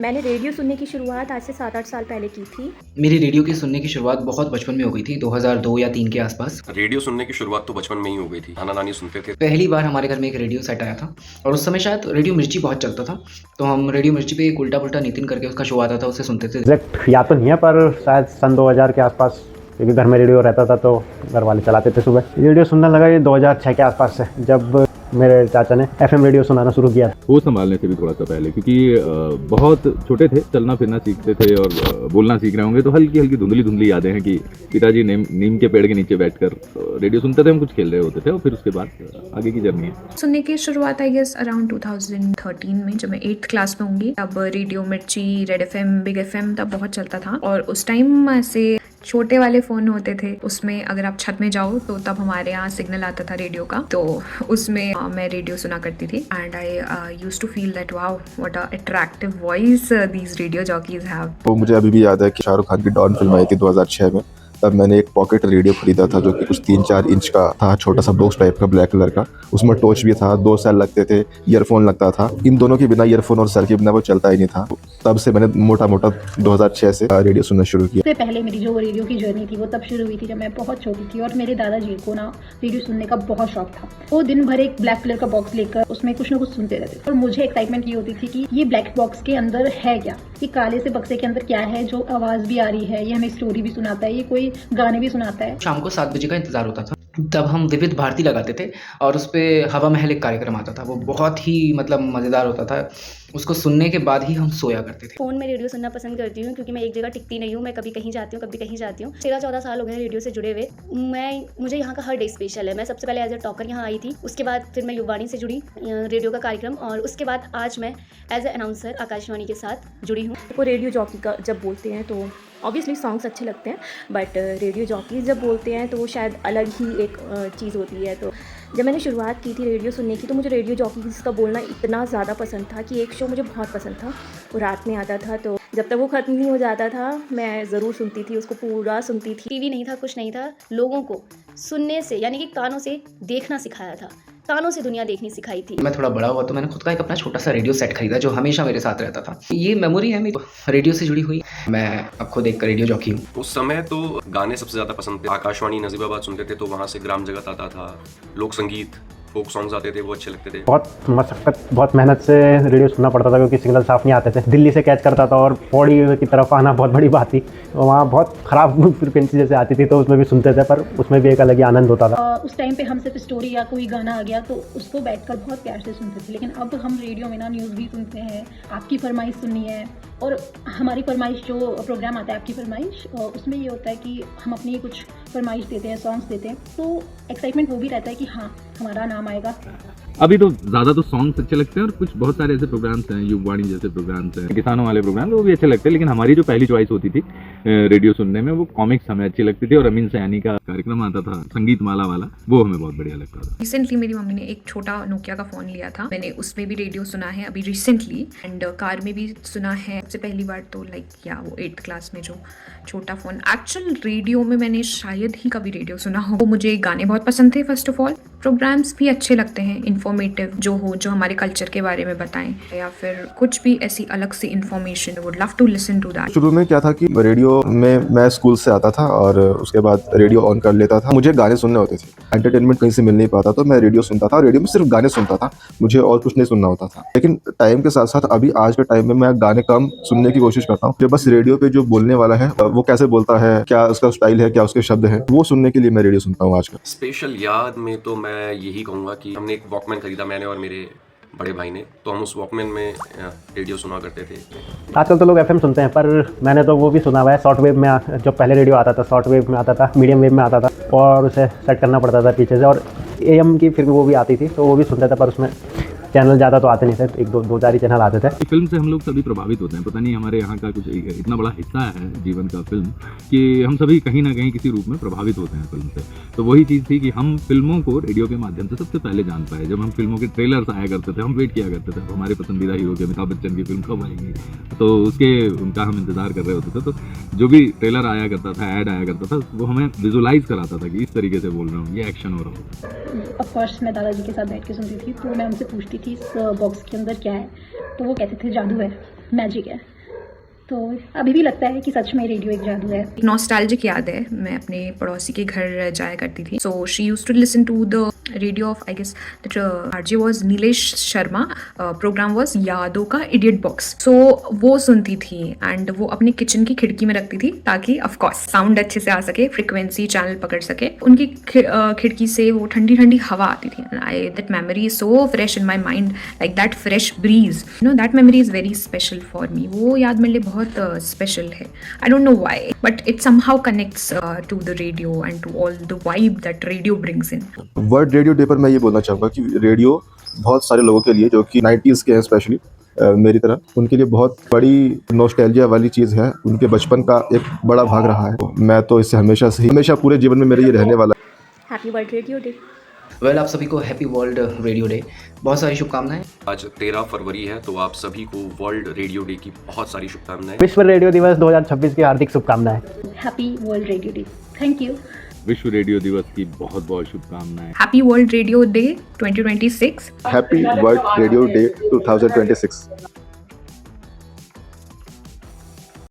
मैंने रेडियो सुनने की शुरुआत आज से 7-8 साल पहले की थी। मेरी रेडियो की सुनने की शुरुआत बहुत बचपन में हो गई थी, 2002 या 3 के आसपास। रेडियो सुनने की शुरुआत तो बचपन में ही हो गई थी। नाना-नानी सुनते थे। पहली बार हमारे घर में एक रेडियो सेट आया था और उस समय शायद रेडियो मिर्ची बहुत चलता था, तो हम रेडियो मिर्ची पे एक उल्टा-पुल्टा नितिन करके उसका शो आता था, उसे सुनते थे। एग्जैक्ट याद तो नहीं है, पर शायद सन 2000 के आसपास, क्योंकि घर में रेडियो रहता था तो घर वाले चलाते थे सुबह। रेडियो सुनना लगा ये 2006 के आसपास से, जब मेरे चाचा ने एफएम रेडियो सुनाना शुरू किया। वो संभालने से भी थोड़ा सा पहले, क्योंकि बहुत छोटे थे, चलना फिरना सीखते थे और बोलना सीख रहे होंगे, तो हल्की हल्की धुंधली यादें हैं कि पिताजी नीम के पेड़ के नीचे बैठकर रेडियो सुनते थे, हम कुछ खेल रहे होते थे और फिर उसके बाद आगे की जर्नी है। सुनने की शुरुआत आई गेस अराउंड 2013 में, जब मैं 8th क्लास में होंगी। तब रेडियो मिर्ची, रेड एफएम, बिग एफएम तब बहुत चलता था और उस टाइम ऐसे छोटे वाले फ़ोन होते थे, उसमें अगर आप छत में जाओ तो तब हमारे यहाँ सिग्नल आता था रेडियो का, तो उसमें मैं रेडियो सुना करती थी। And I used to feel that wow what a attractive voice these radio jockeys have. वो मुझे अभी भी याद है कि शाहरुख खान की डॉन फिल्म आई थी 2006 में। तब मैंने एक पॉकेट रेडियो खरीदा था जो कि कुछ 3-4 इंच का था, छोटा सा बॉक्स टाइप का, ब्लैक कलर का। उसमें टॉर्च भी था, 2 सेल लगते थे, ईयरफोन लगता था। इन दोनों के बिना, ईयरफोन और सेल के बिना वो चलता ही नहीं था। तब से मैंने मोटा 2006 से रेडियो सुनना शुरू किया। उससे पहले मेरी जो रेडियो की जर्नी थी वो तब शुरू हुई थी जब मैं बहुत छोटी थी और मेरे दादाजी को ना रेडियो सुनने का बहुत शौक था। वो दिन भर एक ब्लैक कलर का बॉक्स लेकर उसमें कुछ ना कुछ सुनते रहते थे और मुझे एक्साइटमेंट ये होती थी कि ये ब्लैक बॉक्स के अंदर है क्या, ये काले से बक्से के अंदर क्या है जो आवाज़ भी आ रही है, ये हमें स्टोरी भी सुनाता है, ये कोई गाने भी सुनाता है। शाम को 7 बजे का इंतज़ार होता था, तब हम विविध भारती लगाते थे और उस पे हवा महल एक कार्यक्रम आता था। वो बहुत ही मतलब मज़ेदार होता था, उसको सुनने के बाद ही हम सोया करते थे। फ़ोन में रेडियो सुनना पसंद करती हूँ क्योंकि मैं एक जगह टिकती नहीं हूँ, मैं कभी कहीं जाती हूँ, कभी कहीं जाती हूँ। 13-14 साल हो गए रेडियो से जुड़े हुए। मुझे यहाँ का हर डे स्पेशल है। मैं सबसे पहले एज ए टॉकर यहाँ आई थी, उसके बाद फिर मैं युवाणी से जुड़ी रेडियो का कार्यक्रम, और उसके बाद आज मैं एज ए अनाउंसर आकाशवाणी के साथ जुड़ी हूँ। वो रेडियो जॉकी का जब बोलते हैं तो ऑब्वियसली सॉन्ग्स अच्छे लगते हैं, बट रेडियो जॉकीज जब बोलते हैं तो वो शायद अलग ही एक चीज़ होती है। तो जब मैंने शुरुआत की थी रेडियो सुनने की, तो मुझे रेडियो जॉकीज का बोलना इतना ज़्यादा पसंद था कि एक शो मुझे बहुत पसंद था, वो रात में आता था, तो जब तक वो ख़त्म नहीं हो जाता था मैं ज़रूर सुनती थी, उसको पूरा सुनती थी। टीवी नहीं था, कुछ नहीं था, लोगों को सुनने से यानी कि कानों से देखना सिखाया था, कानों से दुनिया देखनी सिखाई थी। मैं थोड़ा बड़ा हुआ तो मैंने खुद का एक अपना छोटा सा रेडियो सेट खरीदा जो हमेशा मेरे साथ रहता था। ये मेमोरी है मेरी रेडियो से जुड़ी हुई। मैं अब खुद एक रेडियो जॉकी हूँ। उस समय तो गाने सबसे ज़्यादा पसंद थे। आकाशवाणी नजीबाबाद सुनते थे तो वहाँ से ग्राम जगत आता था, लोक संगीत, फोक सॉन्ग्स आते थे, वो अच्छे लगते थे। बहुत मशक्कत, बहुत मेहनत से रेडियो सुनना पड़ता था क्योंकि सिग्नल साफ नहीं आते थे। दिल्ली से कैच करता था और पौड़ी की तरफ आना बहुत बड़ी बात थी। वहाँ बहुत ख़राब फ्रिक्वेंसी जैसे आती थी तो उसमें भी सुनते थे, पर उसमें भी एक अलग ही आनंद होता था। उस टाइम पे हम सिर्फ स्टोरी या कोई गाना आ गया तो उसको बैठकर बहुत प्यार से सुनते थे, लेकिन अब हम रेडियो में ना न्यूज़ भी सुनते हैं, आपकी फरमाइश सुननी है, और हमारी फरमाइश जो प्रोग्राम आता है आपकी फरमाइश, उसमें ये होता है कि हम अपनी कुछ फरमाइश देते हैं, सॉन्ग्स देते हैं, तो एक्साइटमेंट वो भी रहता है कि हाँ हमारा नाम आएगा। अभी तो ज़्यादा तो सॉन्ग्स अच्छे लगते हैं और कुछ बहुत सारे ऐसे प्रोग्राम्स हैं, युवाणी जैसे प्रोग्राम्स हैं, किसानों वाले प्रोग्राम, वो भी अच्छे लगते हैं। लेकिन हमारी जो पहली चॉइस होती थी रेडियो सुनने में, वो कॉमिक्स हमें अच्छी लगती थी और अमीन सयानी का कार्यक्रम आता था संगीत माला वाला, वो हमें बहुत बढ़िया लगता था। रिसेंटली मेरी मम्मी ने एक छोटा नोकिया का फ़ोन लिया था, मैंने उसमें भी रेडियो सुना है अभी रिसेंटली, एंड कार में भी सुना है सबसे पहली बार तो लाइक या वो 8th क्लास में जो छोटा फ़ोन। एक्चुअल रेडियो में मैंने शायद ही कभी रेडियो सुना हो। मुझे गाने बहुत पसंद थे फर्स्ट ऑफ ऑल, प्रोग्राम्स भी अच्छे लगते हैं, इन्फॉर्मेटिव जो हो, जो हमारे कल्चर के बारे में बताएं या फिर कुछ भी ऐसी अलग सी information, would love to listen to that. शुरू में क्या था कि रेडियो में मैं स्कूल से आता था और उसके बाद रेडियो ऑन कर लेता था। मुझे गाने सुनने होते थे, एंटरटेनमेंट कहीं से मिल नहीं पाता तो मैं रेडियो सुनता था। रेडियो में सिर्फ गाने सुनता था, मुझे और कुछ नहीं सुनना होता था। लेकिन टाइम के साथ साथ अभी आज के टाइम में मैं गाने कम सुनने की कोशिश करता हूँ। जो बस रेडियो पे जो बोलने वाला है, वो कैसे बोलता है, क्या उसका स्टाइल है, क्या उसके शब्द हैं, वो सुनने के लिए मैं रेडियो सुनता हूँ आजकल। स्पेशल याद में तो मैं यही कहूँगा कि हमने एक वॉकमैन खरीदा, मैंने और मेरे बड़े भाई ने, तो हम उस वॉकमैन में रेडियो सुना करते थे। आजकल तो लोग एफएम सुनते हैं, पर मैंने तो वो भी सुना हुआ है शॉर्ट वेव में। जो पहले रेडियो आता था शॉर्ट वेव में आता था, मीडियम वेव में आता था और उसे सेट करना पड़ता था पीछे से, और एएम की फिर वो भी आती थी तो वो भी सुनते थे, पर उसमें चैनल ज़्यादा तो आते नहीं थे, एक दो चार ही चैनल आते थे। फिल्म से हम लोग सभी प्रभावित होते हैं, पता नहीं हमारे यहाँ का कुछ इतना बड़ा हिस्सा है जीवन का फिल्म, कि हम सभी कहीं ना कहीं किसी रूप में प्रभावित होते हैं फिल्म से। तो वही चीज़ थी कि हम फिल्मों को रेडियो के माध्यम से सबसे पहले जान पाए। जब हम फिल्मों के ट्रेलर्स आया करते थे, हम वेट किया करते थे हमारे पसंदीदा हीरो के, अमिताभ बच्चन की फिल्म कब आएगी, तो उनका हम इंतज़ार कर रहे होते थे। तो जो भी ट्रेलर आया करता था, ऐड आया करता था, वो हमें विजुलाइज कराता था कि इस तरीके से बोल रहा हूँ, ये एक्शन हो रहा हो। ऑफ कोर्स मैं दादाजी के साथ बैठ के सुनती थी, तो मैं उनसे पूछती थी इस बॉक्स के अंदर क्या है, तो वो कहते थे जादू है। मैजिक है। तो अभी भी लगता है कि सच में रेडियो एक जादू है। नॉस्टैल्जिक याद है, मैं अपने पड़ोसी के घर जाया करती थी। So she used to listen to the radio of, I guess that RJ was Nilesh Sharma, programme was यादों का इडियट बॉक्स। सो वो सुनती थी एंड वो अपने किचन की खिड़की में रखती थी ताकि ऑफ कोर्स साउंड अच्छे से आ सके, फ्रीक्वेंसी चैनल पकड़ सके। उनकी खिड़की से वो ठंडी ठंडी हवा आती थी। I that memory is so fresh in my mind, like that fresh breeze, you know, that memory is very special for me. वो याद मेरे लिए बहुत स्पेशल है। I don't know why, but it somehow connects to the radio and to all the vibe that radio brings in. World radio day पर मैं ये बोलना चाहूँगा कि रेडियो बहुत सारे लोगों के लिए जो कि 90s के हैं स्पेशली मेरी तरह, उनके लिए बहुत बड़ी नॉस्टैल्जिया वाली चीज़ है। उनके बचपन का एक बड़ा भाग रहा है। मैं तो इससे हमेशा पूरे जीवन में मेरे ये रहने वाला है। Happy world radio day. Well, आप सभी को हैप्पी वर्ल्ड रेडियो डे, बहुत सारी शुभकामनाएं। आज 13 फरवरी है, तो आप सभी को वर्ल्ड रेडियो डे की बहुत सारी शुभकामनाएं। विश्व रेडियो दिवस 2026 की हार्दिक शुभकामनाएं। Happy world radio day. Thank you. विश्व रेडियो दिवस की बहुत बहुत शुभकामनाएं। Happy world radio day 2026। Happy world radio day 2026।